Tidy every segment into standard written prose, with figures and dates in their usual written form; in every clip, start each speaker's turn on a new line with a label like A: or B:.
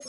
A: You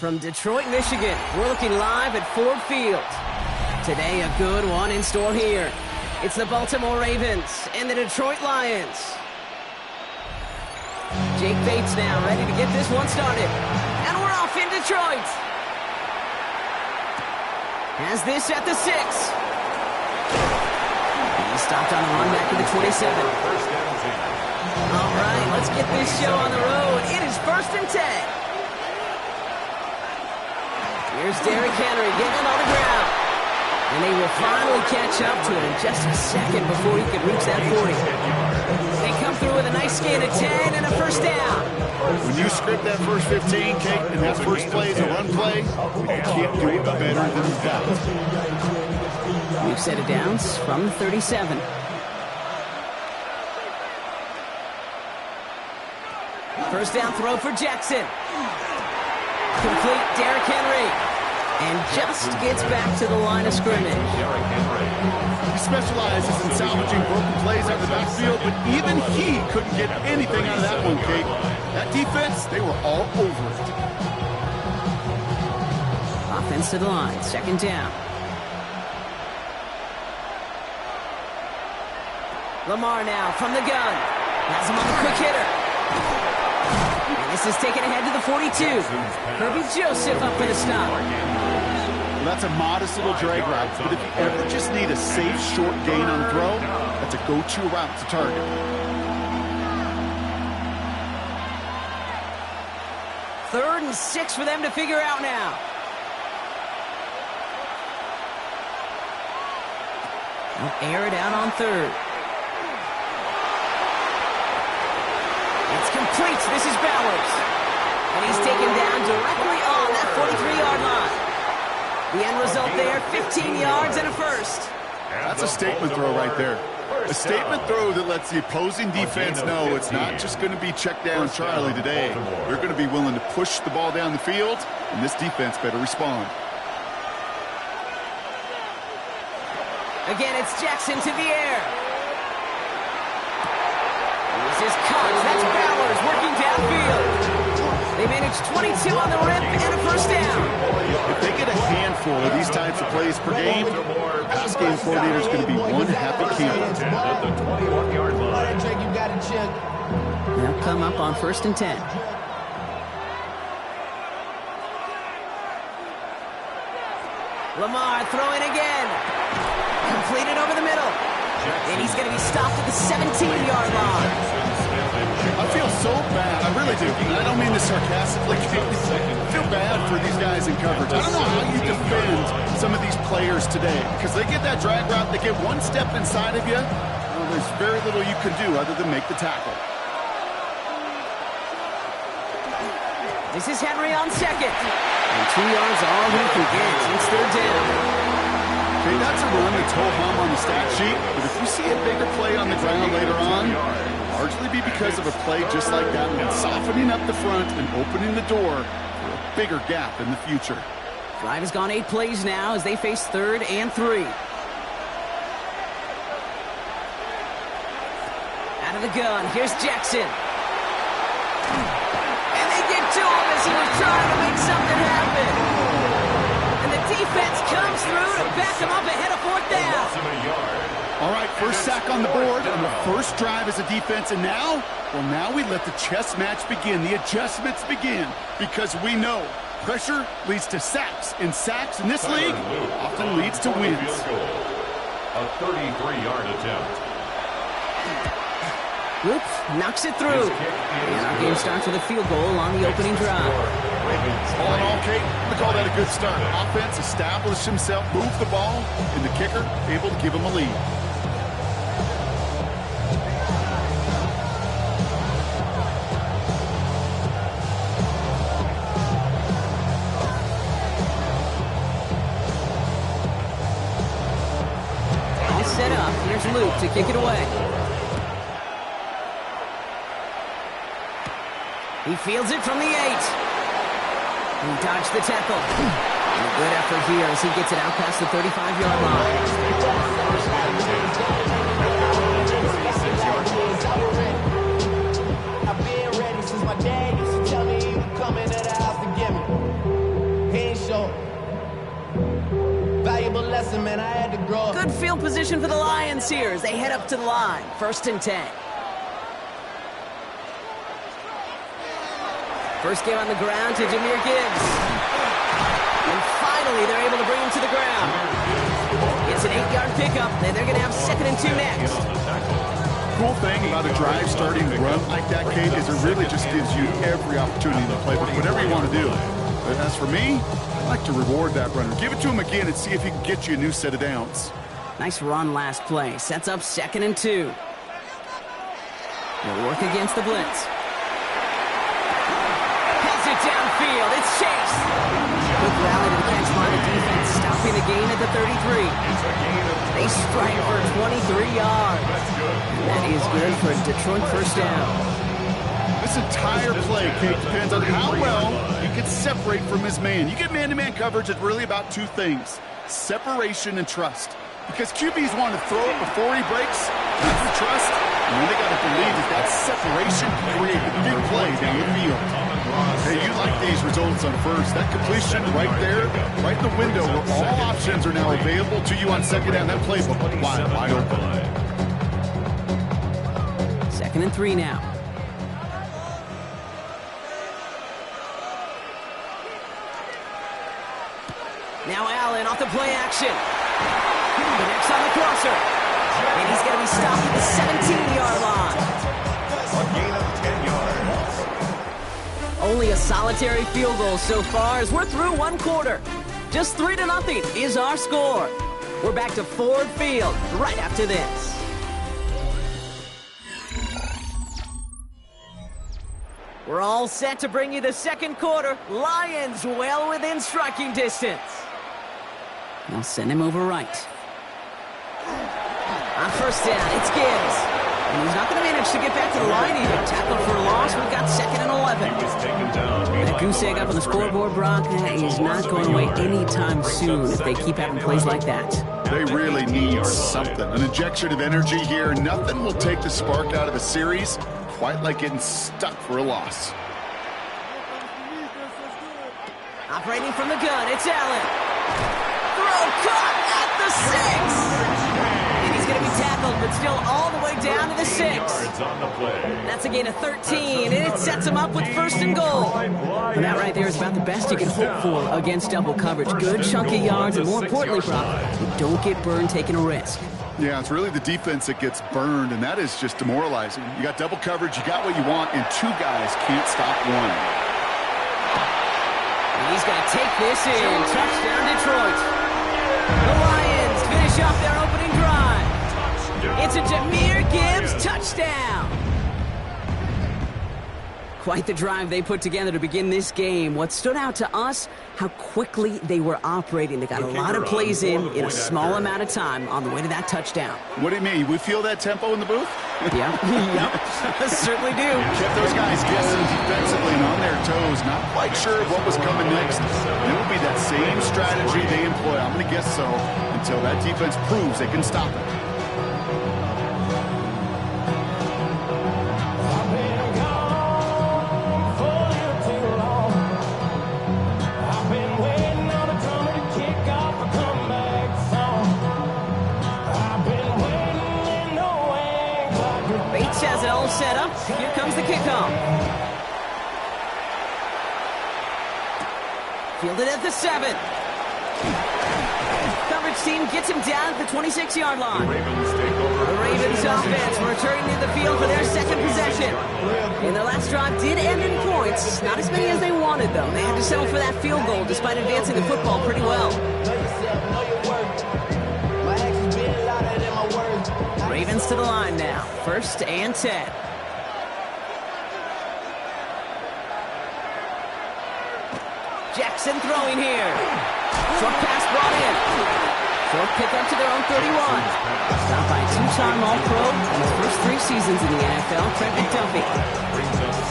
A: From Detroit, Michigan, we're looking live at Ford Field. Today, a good one in store here. It's the Baltimore Ravens and the Detroit Lions. Jake Bates now ready to get this one started. And we're off in Detroit. Has this at the 6. He's stopped on the run back to the 27. All right, let's get this show on the road. It is 1st and 10. Here's Derrick Henry getting it on the ground. And they will finally catch up to him in just a second before he can reach that 40. They come through with a nice gain of 10 and a first down.
B: When you script that first 15, Kate, and that first play is a run play, you can't do it better than that.
A: We've set it down from the 37. First down throw for Jackson. Complete, Derrick Henry. And just gets back to the line of scrimmage.
B: He specializes in salvaging broken plays out of the backfield, but even he couldn't get anything out of that one, Kate. That defense, they were all over it.
A: Offense to the line, 2nd down. Lamar now from the gun. Has him on the quick hitter. And this is taken ahead to the 42. Kirby Joseph up for the stop.
B: Well, that's a modest little drag route, but if you ever just need a safe, short gain on throw, that's a go-to route to target.
A: Third and 6 for them to figure out now. They'll air it out on 3rd. It's complete. This is Bowers. And he's taken down directly on that 43-yard line. The end result there, 15 yards and a first.
B: That's a statement throw right there. A statement throw that lets the opposing defense know it's not just going to be check down Charlie today. They're going to be willing to push the ball down the field, and this defense better respond.
A: Again, it's Jackson to the air. This is caught. That's Bowers working downfield. They manage 22 on the rip and a first down.
B: If they get a handful of these types of plays per game, the pass game coordinator is going to be one happy camper.
A: They'll come up on 1st and 10. Lamar throwing again. Completed over the middle. And he's going to be stopped at the 17-yard line.
B: I feel so bad. I really do. And I don't mean this sarcastically. I feel bad for these guys in coverage. I don't know how you defend some of these players today because they get that drag route, they get one step inside of you. Well, there's very little you can do other than make the tackle.
A: This is Henry on second. And 2 yards all he can get. It's third down.
B: Okay, that's a run that's ho-hum on the stat sheet, but if you see a bigger play on the ground later on, it'll largely be because of a play just like that one, softening up the front and opening the door for a bigger gap in the future.
A: Drive has gone 8 plays now as they face 3rd and 3. Out of the gun, here's Jackson. And they get to him as he was trying to make something happen. And the defense comes through to back him up ahead of 4th down.
B: All right, first sack on the board on the first drive as a defense, and now we let the chess match begin, the adjustments begin, because we know pressure leads to sacks, and sacks in this league often leads to wins.
C: A 33-yard attempt.
A: Luke knocks it through. And our game starts with a field goal on the opening drive.
B: All in all, Kate, we call that a good start. Offense established himself, moved the ball, and the kicker able to give him a lead.
A: All set up. Here's Luke to kick it away. He fields it from the 8. He dodged the tackle. And a good effort here as he gets it out past the 35-yard line.
D: I've been ready since my dad used to tell me he would come into the house to get me. He ain't show. Valuable lesson, man. I had to grow up.
A: Good field position for the Lions here as they head up to the line. 1st and 10. First game on the ground to Jahmyr Gibbs. And finally, they're able to bring him to the ground. It's an 8-yard pickup, and they're going to have 2nd and 2 next.
B: Cool thing about a drive starting run like that, Kate, is it really just gives you every opportunity to play with whatever you want to do. But as for me, I like to reward that runner. Give it to him again and see if he can get you a new set of downs.
A: Nice run last play. Sets up 2nd and 2. They'll work against the blitz. Downfield, it's Chase. Quick rally to the catch by the defense, stopping the gain at the 33. They strike for 23 yards. That is good for a Detroit first down.
B: This entire play, Kate, depends on how well he can separate from his man. You get man-to-man coverage, it's really about 2 things, separation and trust. Because QBs want to throw it before he breaks, that's the trust, and then they got to believe that separation can create a big play down the field. Hey, you like these results on first. That completion right there, right in the window where all options are now available to you on 2nd down. That playbook wide open.
A: 2nd and 3 now. Now Allen off the play action. The next on the crosser. And he's going to be stopped at the 17-yard line.
C: A gain of 10 yards.
A: Only a solitary field goal so far as we're through 1 quarter. Just 3-0 is our score. We're back to Ford Field right after this. We're all set to bring you the 2nd quarter. Lions well within striking distance. They'll send him over right. On 1st down, it's Gibbs. And he's not going to manage to get back to the line either. Tackled for a loss. We've got 2nd and 11.
C: He was taken down.
A: That goose egg up on the scoreboard, Brock, that is not going away anytime soon if they keep having plays like that.
B: They really need something. An injection of energy here. Nothing will take the spark out of a series quite like getting stuck for a loss.
A: Operating from the gun, it's Allen. Throw caught at the 6. And he's going to be tackled, but still all the way down to the 6. That's a gain of 13, and it sets him up with 1st and goal. And that right there is about the best you can hope for against double coverage. Good chunky yards, and more importantly, Brock, you don't get burned taking a risk.
B: Yeah, it's really the defense that gets burned, and that is just demoralizing. You got double coverage, you got what you want, and two guys can't stop one.
A: He's going to take this in. Touchdown, Detroit. The Lions finish off their opening drive. It's a Jahmyr Gibbs touchdown. Quite the drive they put together to begin this game. What stood out to us, how quickly they were operating. They got a lot of plays in a small amount of time on the way to that touchdown.
B: What do you mean? We feel that tempo in the booth?
A: Yeah, yep, certainly do.
B: Kept those guys guessing defensively and on their toes, not quite sure of what was coming next. It will be that same strategy they employ. I'm going to guess so until that defense proves they can stop it.
A: Bates has it all set up. Here comes the kickoff. Fielded at the 7. Coverage team gets him down at the 26-yard line. The Ravens offense returning to the field for their second possession. And their last drive did end in points. Not as many as they wanted, though. They had to settle for that field goal despite advancing the football pretty well. Ravens to the line now. 1st and 10. Jackson throwing here. Short pass brought in. Short pickup to their own 31. Stopped by two-time All-Pro in his first 3 seasons in the NFL, Trent McDuffie.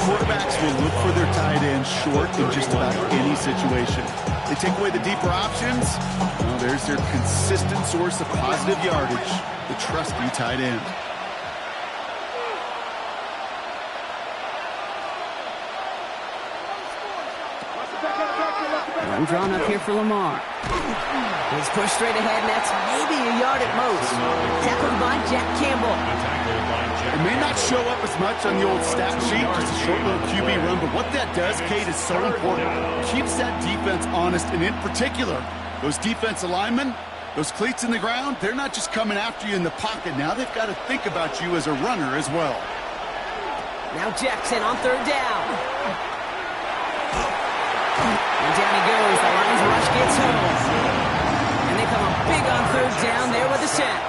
B: Quarterbacks will look for their tight end short in just about any situation. They take away the deeper options. Well, there's their consistent source of positive yardage, the trusty tight end.
A: Run drawn up here for Lamar. He's pushed straight ahead, and that's maybe a yard at most. Tackled by Jack Campbell.
B: It may not show up as much on the old stat sheet, just a short little QB run, but what that does, Kate, is so important. Keeps that defense honest, and in particular, those defensive linemen, those cleats in the ground, they're not just coming after you in the pocket. Now they've got to think about you as a runner as well.
A: Now Jackson on 3rd down. And down he goes. The Lions rush gets home. And they come up big on 3rd down there with the sack.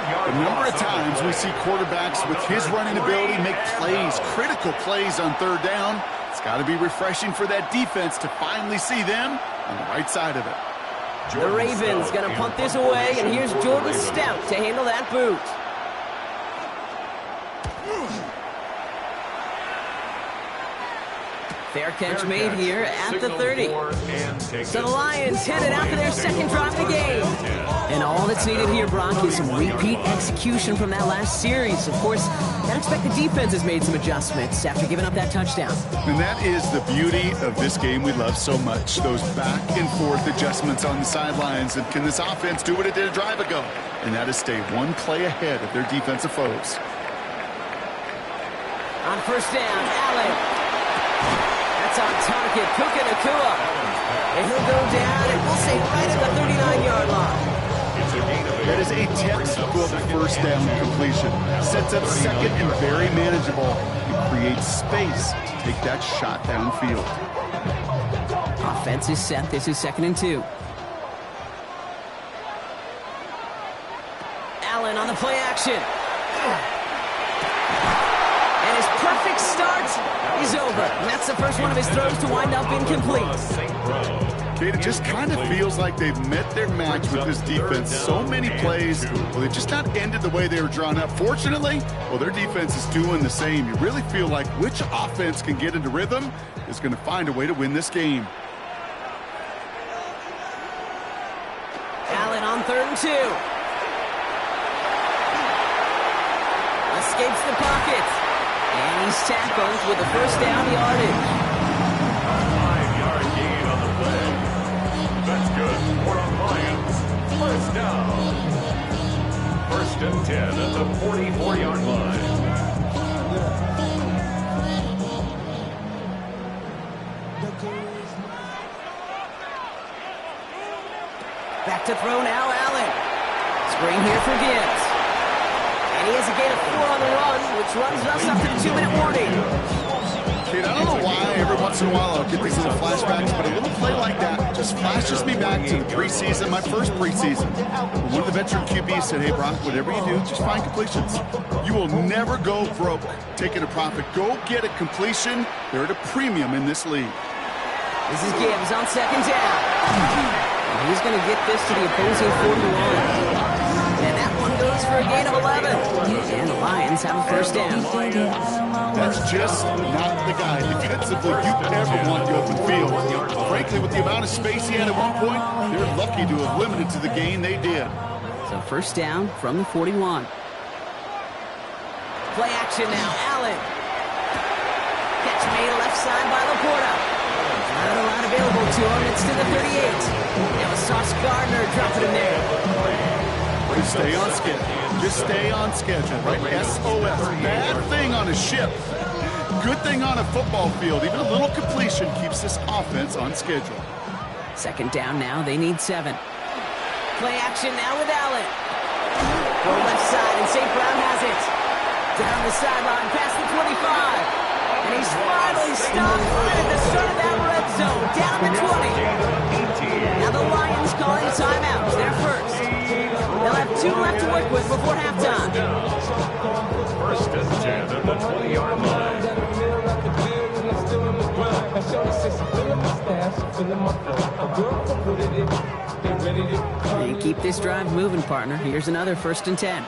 B: A number of times we see quarterbacks with his running ability make plays, critical plays on 3rd down. It's got to be refreshing for that defense to finally see them on the right side of it.
A: The Ravens going to punt this away, and here's Jordan Stout to handle that boot. Fair catch made here at the 30. So the Lions headed out for their second drive of the game. And all that's needed here, Brock, is some repeat execution from that last series. Of course, I expect the defense has made some adjustments after giving up that touchdown.
B: And that is the beauty of this game we love so much, those back and forth adjustments on the sidelines. And can this offense do what it did a drive ago? And that is stay one play ahead of their defensive foes.
A: On 1st down, Allen. That's on target, Puka Nacua. And he'll go down, and we'll say right at the 39-yard line.
B: That is a textbook 1st down completion. Sets up 2nd and very manageable. It creates space to take that shot downfield.
A: Offense is set. This is 2nd and 2. Allen on the play action. And his perfect start is over. And that's the first one of his throws to wind up incomplete.
B: It just kind of feels like they've met their match with this defense. So many plays, well, they just not ended the way they were drawn up. Fortunately, well, their defense is doing the same. You really feel like which offense can get into rhythm is going to find a way to win this game.
A: Allen on 3rd and 2. Escapes the pocket. And he's tackled with a 1st down yardage.
C: 5-yard gain on the play. That's good for the Lions. 1st down. 1st and 10 at the 44-yard line.
A: Back to throw now, Allen. Screen here for Gibbs. And he has a gain of 4 on the run, which runs us up to the 2-minute warning.
B: Kid, I don't know why every once in a while I'll get these little flashbacks, but a little play like that just flashes me back to the preseason, my first preseason. One of the veteran QBs said, hey, Brock, whatever you do, just find completions. You will never go broke taking a profit. Go get a completion. They're at a premium in this league.
A: This is Gibbs on second down. And he's going to get this to the opposing 41. And that one goes for a gain of 11. And the Lions have a first down.
B: That's just not the guy defensively you ever want the open field. Frankly, with the amount of space he had at one point, they're lucky to have limited to the gain they did.
A: So first down from the 41. Play action now. Allen. Catch made left side by Laporta. Not a lot available to him. It's to the 38. Now it's Sauce Gardner dropping him there.
B: Just stay on schedule. Just stay on schedule, right? SOS. Bad thing on a ship. Good thing on a football field. Even a little completion keeps this offense on schedule.
A: Second down now. They need 7. Play action now with Allen. Go left side, and St. Brown has it. Down the sideline, past the 25. And he's finally stopped right at the start of that red zone. Down the 20. Now the Lions calling a timeout. They're first. They'll have 2 left to work with before halftime.
C: First and 10 at the 20-yard line.
A: And keep this drive moving, partner. Here's another first and 10.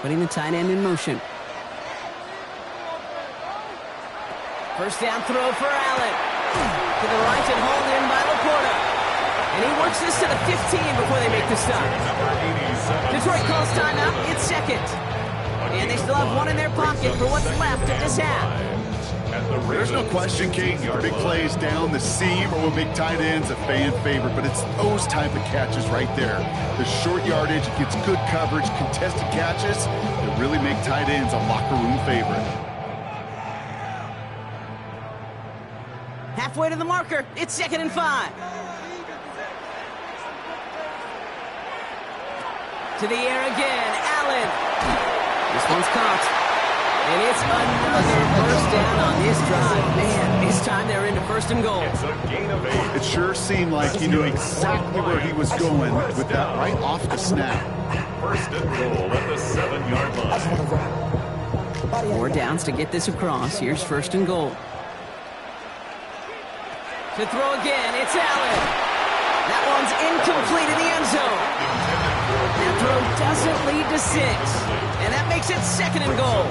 A: Putting the tight end in motion. First down throw for Allen. To the right and hauled in by Laporta. And he works this to the 15 before they make the stop. Detroit calls timeout. It's second. And they still have 1 in their pocket for what's left of this half.
B: There's no question, Kate, big plays down the seam or with big tight ends, a fan favorite, but it's those type of catches right there. The short yardage, it gets good coverage, contested catches that really make tight ends a locker room favorite.
A: Halfway to the marker. It's 2nd and 5. To the air again. Allen. This one's caught. And it's another first down on this drive. Man, this time they're into 1st and goal.
C: It's a gain of 8.
B: It sure seemed like he knew exactly where he was going with that right off the snap.
C: First and goal at the 7-yard line.
A: 4 downs to get this across. Here's 1st and goal. To throw again, it's Allen. That one's incomplete in the end zone. That throw doesn't lead to 6. And that makes it 2nd and goal.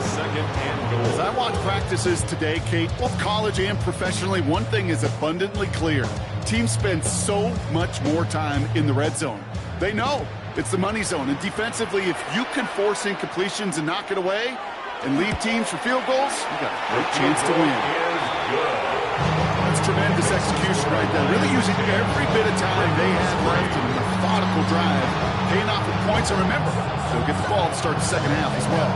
B: As I watch practices today, Kate, both college and professionally, one thing is abundantly clear. Teams spend so much more time in the red zone. They know it's the money zone. And defensively, if you can force incompletions and knock it away and lead teams for field goals, you got a great chance to win. That's tremendous execution right there. Really using every bit of time they had left in a methodical drive, paying off with points. And remember, they'll get the ball to start the second half as well.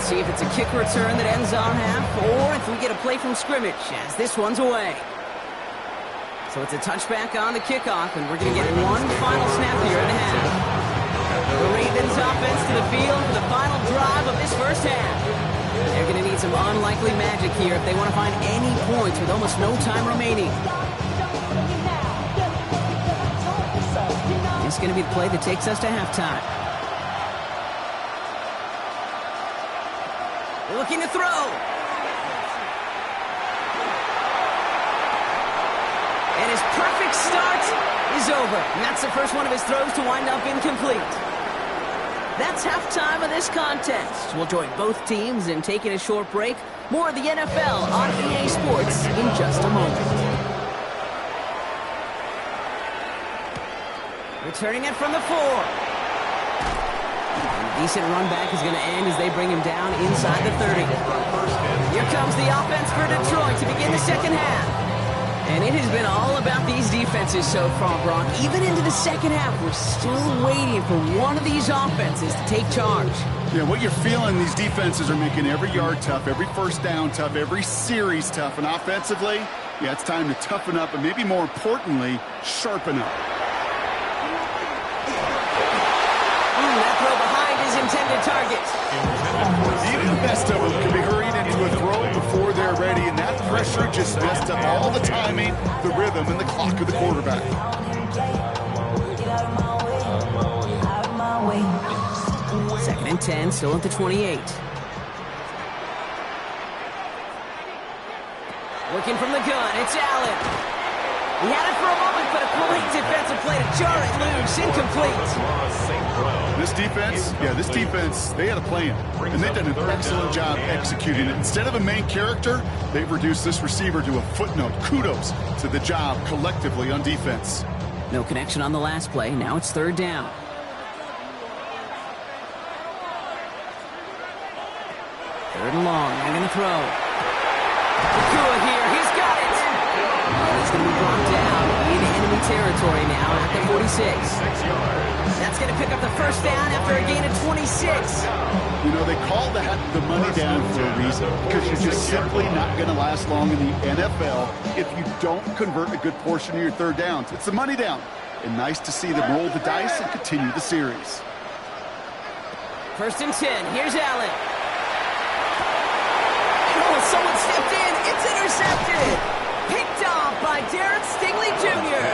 A: See if it's a kick return that ends on half, or if we get a play from scrimmage, as this one's away. So it's a touchback on the kickoff, and we're going to get one final snap here in the half. The Ravens offense to the field for the final drive of this first half. They're going to need some unlikely magic here if they want to find any points with almost no time remaining. This is going to be the play that takes us to halftime. Looking to throw. And his perfect start is over. And that's the first one of his throws to wind up incomplete. That's halftime of this contest. We'll join both teams in taking a short break. More of the NFL on EA Sports in just a moment. Returning it from the 4. Decent run back is going to end as they bring him down inside the 30. Here comes the offense for Detroit to begin the second half. And it has been all about these defenses so far, Brock. Even into the second half, we're still waiting for one of these offenses to take charge.
B: Yeah, what you're feeling, these defenses are making every yard tough, every first down tough, every series tough. And offensively, yeah, it's time to toughen up and maybe more importantly, sharpen up.
A: That throw behind his intended target.
B: Even the best of them can be hurried into a throw before they're ready, and that pressure just messed up all the timing, the rhythm, and the clock of the quarterback.
A: Second and 10, still at the 28. Working from the gun, it's Allen. He had it for a moment, but a great defensive play to jar it loose, incomplete.
B: This defense, they had a plan, and they've done an excellent job executing it. Instead of a main character, they've reduced this receiver to a footnote. Kudos to the job collectively on defense.
A: No connection on the last play. Now it's third down. Third and long. They're going to throw. Nakua here. He's got it. And he's going to be brought down in enemy territory now at the 46. That's going to pick up the first down after a gain of 26.
B: You know, they call that the money down for a reason, because you're just simply not going to last long in the NFL if you don't convert a good portion of your third downs. It's the money down. And nice to see them roll the dice and continue the series.
A: First and 10. Here's Allen. Oh, someone stepped in. It's intercepted. Picked off by Derek Stingley Jr.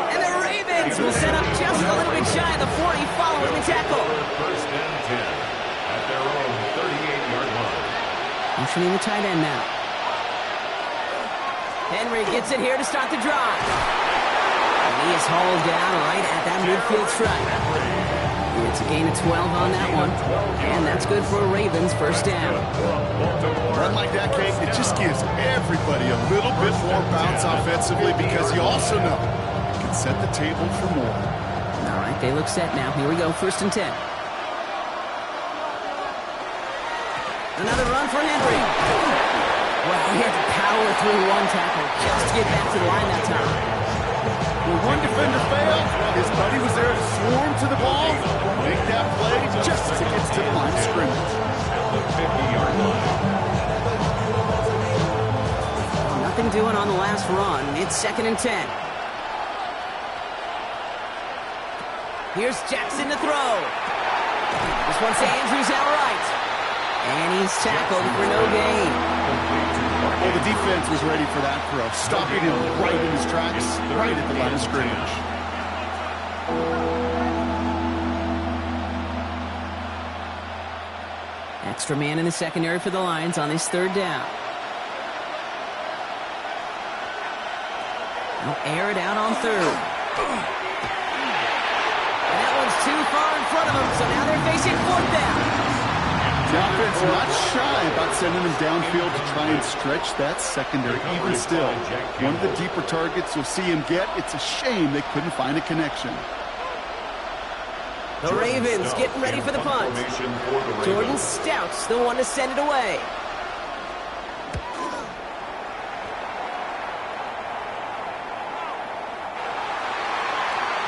A: And the Ravens will set up just a little bit shy of the 40 following the tackle.
C: First and 10 at their own 38-yard line.
A: Motioning the tight end now. Henry gets it here to start the drive. And he is hauled down right at that midfield stripe. It's a gain of 12 on that one. And that's good for a Ravens first down.
B: Run like that, Kate, it just gives everybody a little bit more bounce offensively, because you also know you can set the table for more.
A: All right, they look set now. Here we go, first and 10. Another run for Henry. Well, he had to power through one tackle just to get back to the line that time.
B: When one defender failed, his buddy was there to swarm to the ball, make that play just as it gets to the line of scrimmage.
C: At the 50-yard line.
A: Nothing doing on the last run. It's second and 10. Here's Jackson to throw. This one's to Andrews outright. And he's tackled for no gain.
B: Well, the defense was ready for that throw, stopping him right in his tracks, right at the line of scrimmage.
A: Extra man in the secondary for the Lions on this third down. They'll air it out on third. And that one's too far in front of them, so now they're facing fourth down.
B: The offense not shy about sending them downfield to try and stretch that secondary. Even still, one of the deeper targets you'll see him get. It's a shame they couldn't find a connection.
A: The Ravens getting ready for the punt. Jordan Stout's the one to send it away.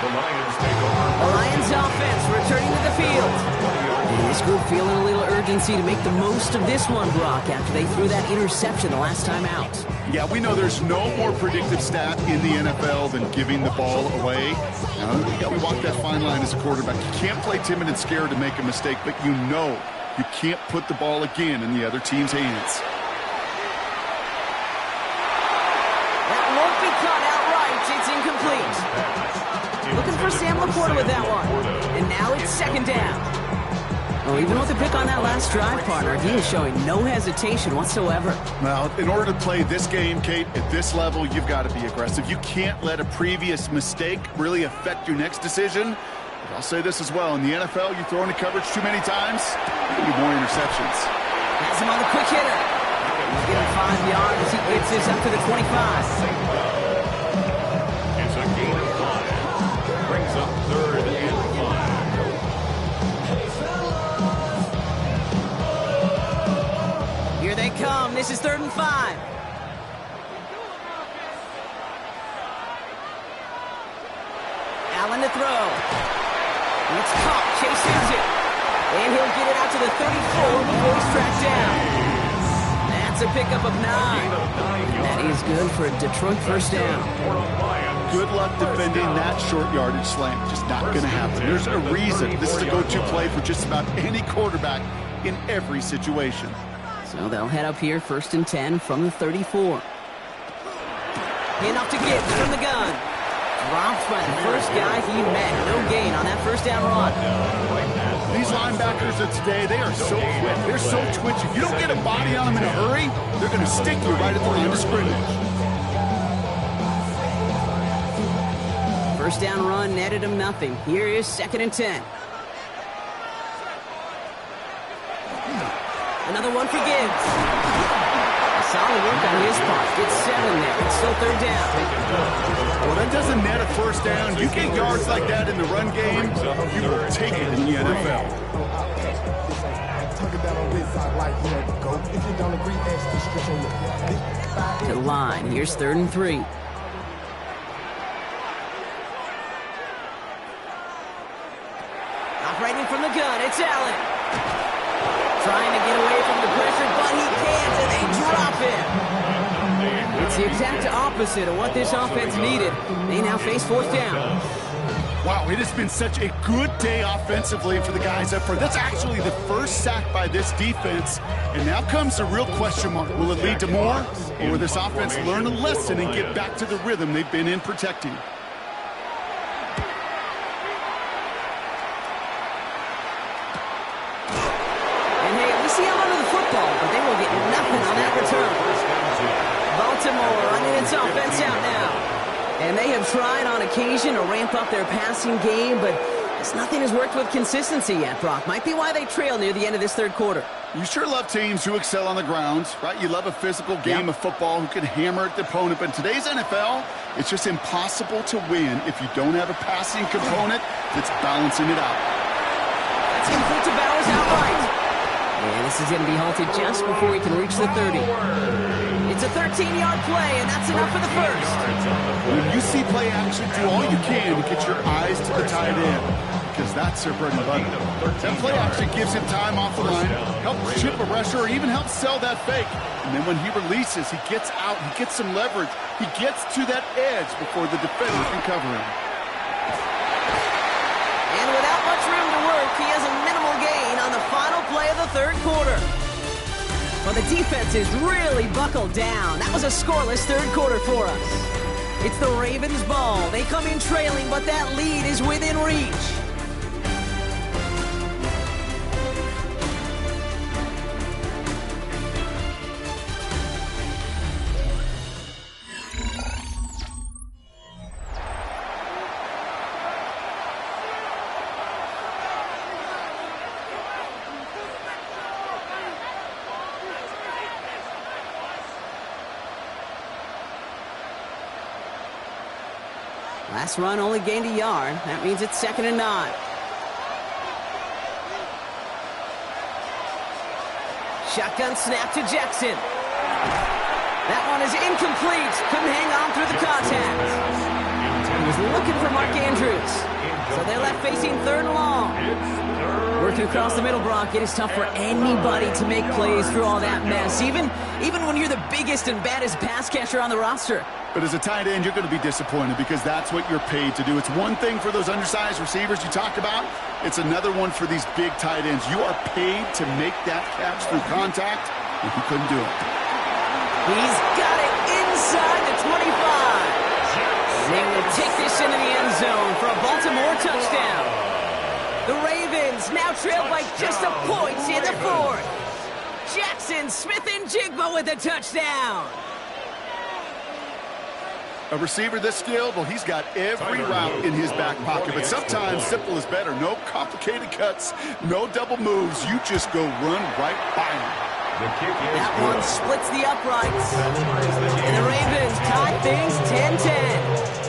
C: The Lions take over.
A: The Lions offense returning to the field. And this group feeling a little urgency to make the most of this one, Brock, after they threw that interception the last time out.
B: Yeah, we know there's no more predictive stat in the NFL than giving the ball away. Now, you got to walk that fine line as a quarterback. You can't play timid and scared to make a mistake, but you know you can't put the ball again in the other team's hands.
A: That won't be caught outright. It's incomplete. Looking for Sam Laporta with that one. And now it's second down. Well, even with the pick on that last drive, partner, he is showing no hesitation whatsoever.
B: Well, in order to play this game, Kate, at this level, you've got to be aggressive. You can't let a previous mistake really affect your next decision. But I'll say this as well. In the NFL, you throw into coverage too many times, there can be more interceptions.
A: Has him on the quick hitter. He's getting 5 yards as he gets this up to the 25.
C: It's a gain of 5. Brings up third and 5.
A: Here they come. This is 3rd and 5. throw. It's caught. Chase has it. And he'll get it out to the 34 before he's tracked down. That's a pickup of 9. That is good for a Detroit first down.
B: Good luck defending that short yardage slant. Just not going to happen. There's a reason. This is a go-to play for just about any quarterback in every situation.
A: So they'll head up here, 1st and 10 from the 34. Hand off to Gibbs from the gun. Dropped by the first guy he met. No gain on that first down run.
B: These linebackers of today, they are so quick. They're so twitchy. You don't get a body on them in a hurry, they're going to stick you right at the line of scrimmage.
A: First down run netted him nothing. Here is 2nd and 10. Another one for Gibbs. Solid work on his part. Gets 7 there. It's still 3rd down.
B: Well, that doesn't net a first down. You get yards like that in the run game, you will take it in the NFL.
A: To the line. Here's 3rd and 3. Operating from the gun. It's Allen. Trying to get away from the pressure, but he can't, and they drop him. It's the exact opposite of what this offense needed. They now face 4th down.
B: Wow, it has been such a good day offensively for the guys up front. That's actually the first sack by this defense. And now comes the real question mark. Will it lead to more? Or will this offense learn a lesson and get back to the rhythm they've been in protecting?
A: But they will get nothing on that return. Baltimore running its offense out now. And they have tried on occasion to ramp up their passing game, but nothing has worked with consistency yet, Brock. Might be why they trail near the end of this 3rd quarter.
B: You sure love teams who excel on the ground, right? You love a physical game of football who can hammer at the opponent. But in today's NFL, it's just impossible to win if you don't have a passing component that's balancing it out.
A: That's complete to Bowers outright. And this is going to be halted just before he can reach the 30. It's a 13-yard play, and that's enough for the first.
B: When you see play action, do all you can to get your eyes to the tight end, because that's their bread and butter. That play action gives him time off the line, helps chip a rusher, or even helps sell that fake. And then when he releases, he gets out, he gets some leverage. He gets to that edge before the defender can cover him.
A: And without much room to work, he has a minimal gain on the final play of the 3rd quarter. Well, the defense is really buckled down. That was a scoreless 3rd quarter for us. It's the Ravens' ball. They come in trailing, but that lead is within reach. Last run only gained a yard. That means it's 2nd and 9. Shotgun snap to Jackson. That one is incomplete. Couldn't hang on through the contact. He was looking for Mark Andrews. So they're left facing 3rd and long. Working across the middle, Brock, it is tough for anybody to make plays through all that mess, even when you're the biggest and baddest pass catcher on the roster.
B: But as a tight end, you're going to be disappointed because that's what you're paid to do. It's one thing for those undersized receivers you talk about. It's another one for these big tight ends. You are paid to make that catch through contact, and he couldn't do it.
A: He's got it inside the 25. They will take this into the end zone for a Baltimore touchdown. The Ravens now trail by just a point in the 4th. Jackson Smith-Njigba with a touchdown.
B: A receiver this skilled, well, he's got every route in his back pocket. But sometimes simple is better. No complicated cuts, no double moves. You just go run right by him.
A: That one splits the uprights. And the Ravens tie things 10-10.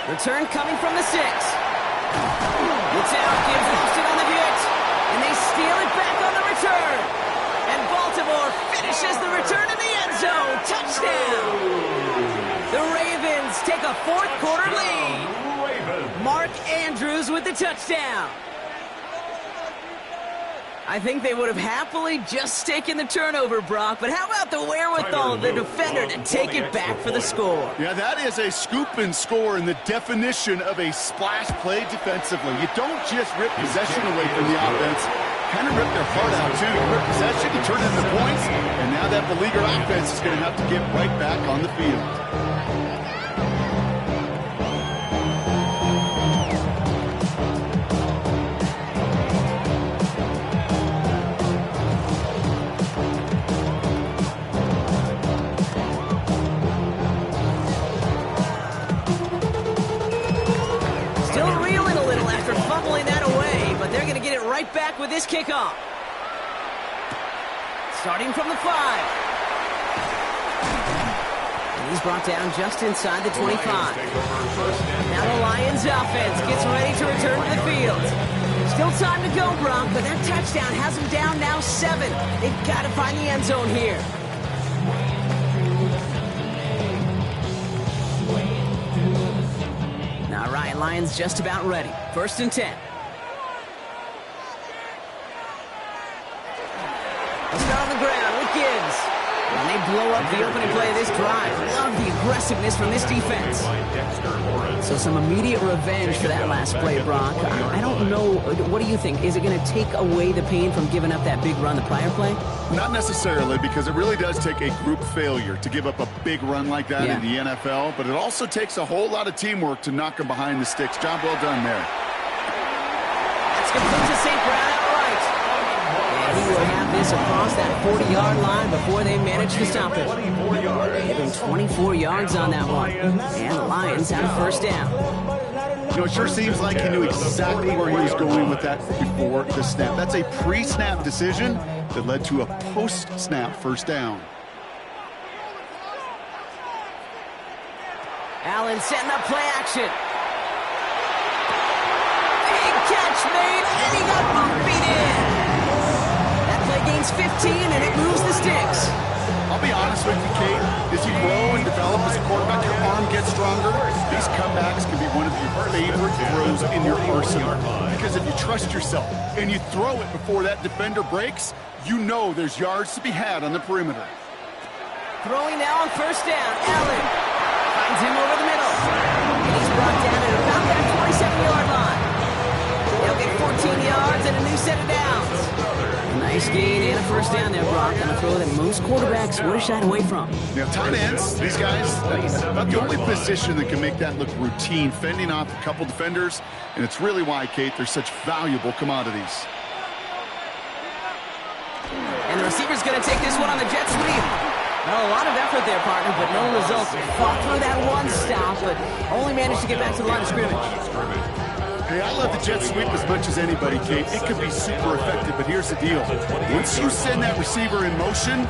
A: Return coming from the 6. It's out, gives Austin on the hit. And they steal it back on the return. And Baltimore finishes the return in the end zone. Touchdown. The Ravens take a fourth-quarter lead. Mark Andrews with the touchdown. I think they would have happily just taken the turnover, Brock, but how about the wherewithal of the defender to take it back for the score?
B: Yeah, that is a scoop and score in the definition of a splash play defensively. You don't just rip possession away from the offense. Kind of rip their heart out, too. You rip possession, you turn it into points, and now that beleaguered offense is going to have to get right back on the field.
A: Right back with this kickoff. Starting from the 5. And he's brought down just inside the 25. Now the Lions offense gets ready to return to the field. Still time to go, Brock, but that touchdown has them down now 7. They've got to find the end zone here. All right, Lions just about ready. 1st and 10. On the ground with Gibbs. And they blow up the opening play of this drive. Love the aggressiveness from this defense. So some immediate revenge for that last play, Brock. I don't know. What do you think? Is it going to take away the pain from giving up that big run the prior play?
B: Not necessarily, because it really does take a group failure to give up a big run like that in the NFL. But it also takes a whole lot of teamwork to knock them behind the sticks. Job well done there.
A: That's complete to St. Brown outright. And he will have this across that 40-yard line before they manage to stop it. Given 24 yards on that one. And the Lions have a first down.
B: You know, it sure seems like he knew exactly where he was going with that before the snap. That's a pre-snap decision that led to a post-snap first down.
A: Allen setting up play action. Big catch made, and he got both feet in. That play gains 15, and it moves the sticks.
B: I'll be honest with you, Kate. As you grow and develop as a quarterback, your arm gets stronger. These comebacks can be one of your favorite throws in your arsenal. Because if you trust yourself and you throw it before that defender breaks, you know there's yards to be had on the perimeter.
A: Throwing now on first down. Allen finds him over the middle. And he's brought down at about that 27-yard line. They'll get 14 yards and a new set of downs. Nice gain and a first down there, Brock, on a throw that most quarterbacks would have shied away from.
B: Now, tight ends, these guys, that's about the only position that can make that look routine, fending off a couple defenders, and it's really why, Kate, they're such valuable commodities.
A: And the receiver's going to take this one on the jet sweep. Well, a lot of effort there, partner, but no results. Fought through that one stop, but only managed to get back to the line of scrimmage.
B: Hey, I love the jet sweep as much as anybody, Kate. It can be super effective, but here's the deal. Once you send that receiver in motion,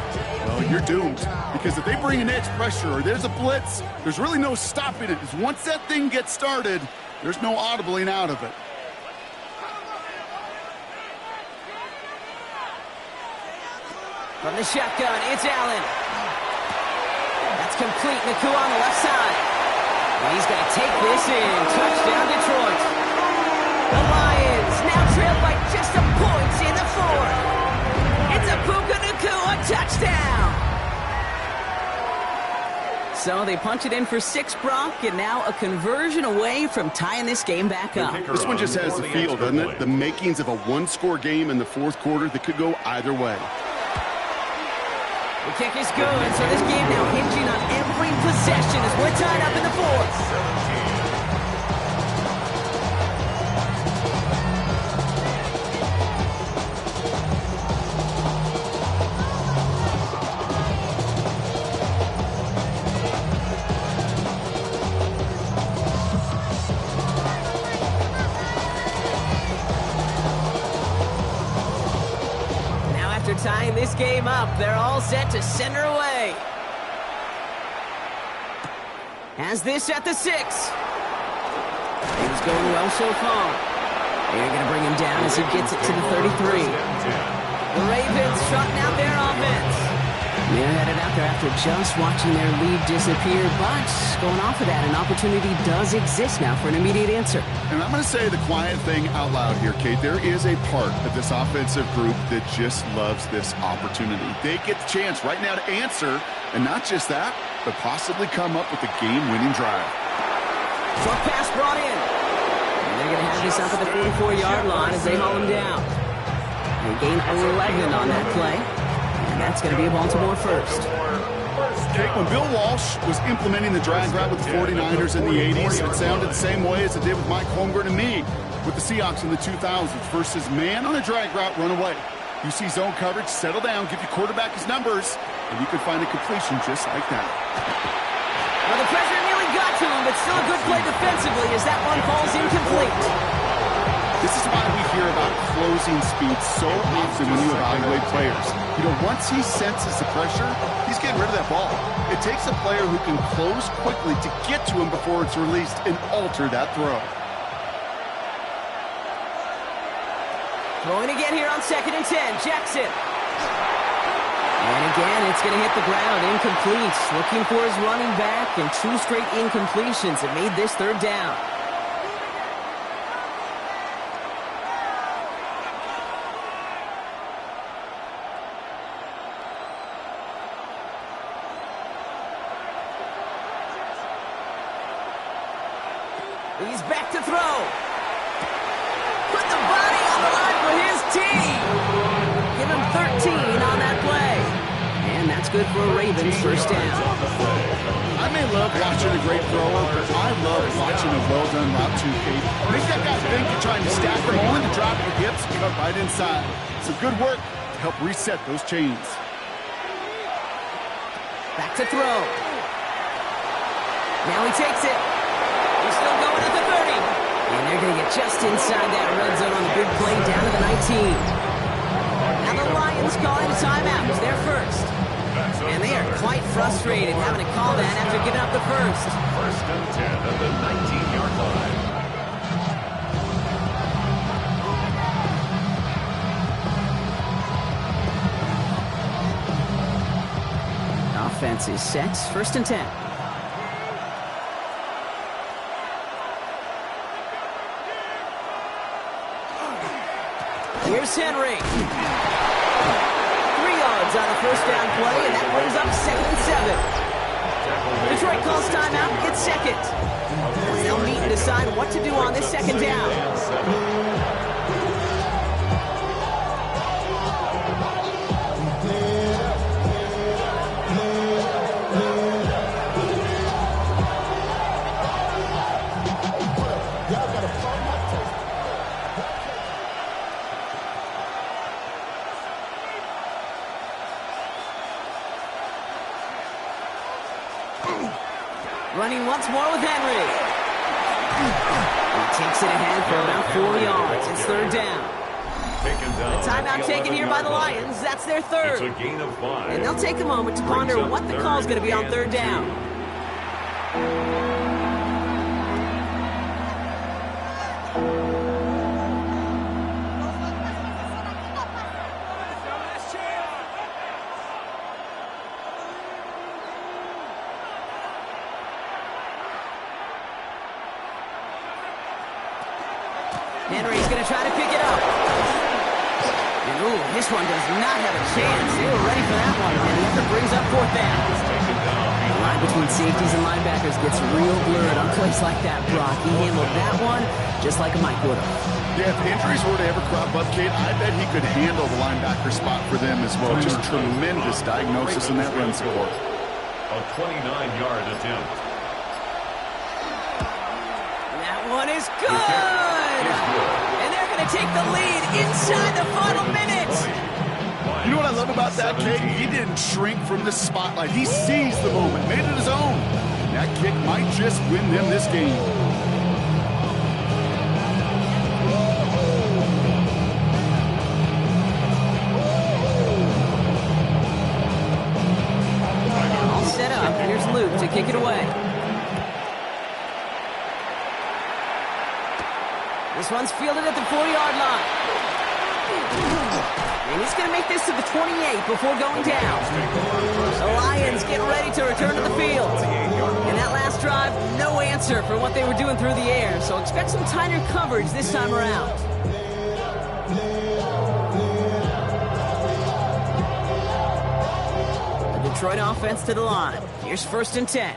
B: well, you're doomed. Because if they bring an edge pressure or there's a blitz, there's really no stopping it. Because once that thing gets started, there's no audibling out of it.
A: From the shotgun, it's Allen. That's complete. Nacua on the left side. And he's going to take this in. Touchdown, Detroit. The Lions now trailed by just a point in the fourth. It's a Puka Nacua touchdown. So they punch it in for 6, Brock, and now a conversion away from tying this game back up.
B: This one just has the feel, doesn't it? The makings of a one-score game in the fourth quarter that could go either way.
A: The kick is good, so this game now hinging on every possession as we're tied up in the fourth. Tying this game up, they're all set to center away. Has this at the 6. Things going well so far. They're going to bring him down as he gets it to the 33. The Ravens trotting out their offense. They're headed out there after just watching their lead disappear, but going off of that, an opportunity does exist now for an immediate answer.
B: And I'm going to say the quiet thing out loud here, Kate. There is a part of this offensive group that just loves this opportunity. They get the chance right now to answer, and not just that, but possibly come up with a game-winning drive.
A: Short pass brought in. And they're going to have this up at the 44-yard line as they haul him down. They gain 11 on that play. And that's going to be a Baltimore first.
B: When Bill Walsh was implementing the drag route with the 49ers in the 80s, it sounded the same way as it did with Mike Holmgren and me with the Seahawks in the 2000s versus man on a drag route, run away. You see zone coverage, settle down, give your quarterback his numbers, and you can find a completion just like that.
A: Well, the pressure nearly got to him, but still a good play defensively as that one falls incomplete.
B: This is why we hear about closing speed so often when you evaluate players. You know, once he senses the pressure, he's getting rid of that ball. It takes a player who can close quickly to get to him before it's released and alter that throw.
A: Throwing again here on 2nd and 10. Jackson. And again, it's going to hit the ground. Incomplete. Looking for his running back, and 2 straight incompletions have made this 3rd down. He's back to throw. Put the body on the line for his team. Give him 13 on that play. And that's good for a Ravens first down.
B: I may love watching a great thrower, but I love watching a well-done route too, Kate. Make that guy think you're trying to stack them on to drop your hips and cut right inside. Some good work to help reset those chains.
A: Back to throw. Now he takes it. He's still going at the 30. And they're going to get just inside that red zone on the big play down to the 19. Now the Lions calling a timeout. It's their first. And they are quite frustrated having to call that after giving up the first.
C: 1st and 10 at the 19-yard line.
A: Offense is set. 1st and 10. Here's Henry. 3 yards on the first down play, and that brings up 2nd and 7. Detroit calls timeout. It's 2nd. They'll meet and decide what to do on this 2nd down. Running once more with Henry. He takes it ahead for about 4 yards. It's 3rd down. A timeout taken here by the Lions. That's their 3rd.
C: It's a gain of 5.
A: And they'll take a moment to ponder what the call is going to be on 3rd down. Henry's going to try to pick it up. And ooh, this one does not have a chance. They were ready for that one. And the effort brings up 4th down. The line between safeties and linebackers gets real blurred on plays like that, Brock. He handled that one just like a Mike would have.
B: Yeah, if injuries were to ever crop up, Kate, I bet he could handle the linebacker spot for them as well. Just tremendous diagnosis in that run support.
C: A 29-yard attempt.
A: That one is good! And they're going to take the lead inside the final minutes.
B: You know what I love about that, Kate? He didn't shrink from the spotlight. He seized the moment, made it his own. That kick might just win them this game.
A: All set up. Here's Luke to kick it away. This one's fielded at the 40-yard line. And he's going to make this to the 28 before going down. The Lions get ready to return to the field. And that last drive, no answer for what they were doing through the air. So expect some tighter coverage this time around. The Detroit offense to the line. Here's 1st and 10.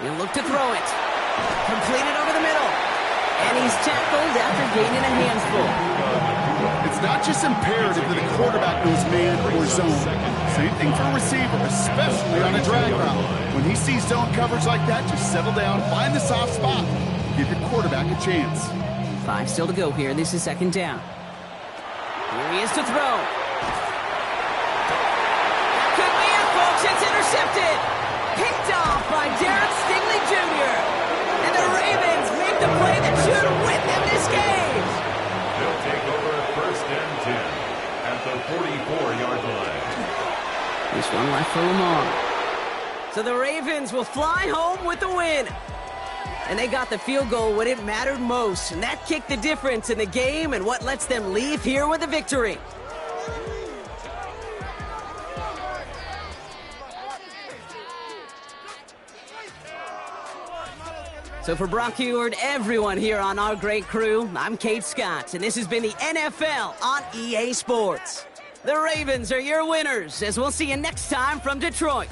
A: He'll look to throw it. Completed over the middle. And he's tackled after gaining a handful.
B: It's not just imperative that a quarterback knows man or zone. Same thing for a receiver, especially on a drag route. When he sees zone coverage like that, just settle down, find the soft spot. Give your quarterback a chance.
A: 5 still to go here. This is 2nd down. Here he is to throw. That could be it, folks. It's intercepted. Picked off by Derek Stingley Jr. And the Ravens make the play that should win them this game.
C: They'll take over 1st and 10 at the 44-yard line.
A: This one left for Lamar. So the Ravens will fly home with the win. And they got the field goal when it mattered most. And that kicked the difference in the game and what lets them leave here with a victory. So for Brock Huard, everyone here on our great crew, I'm Kate Scott, and this has been the NFL on EA Sports. The Ravens are your winners, as we'll see you next time from Detroit.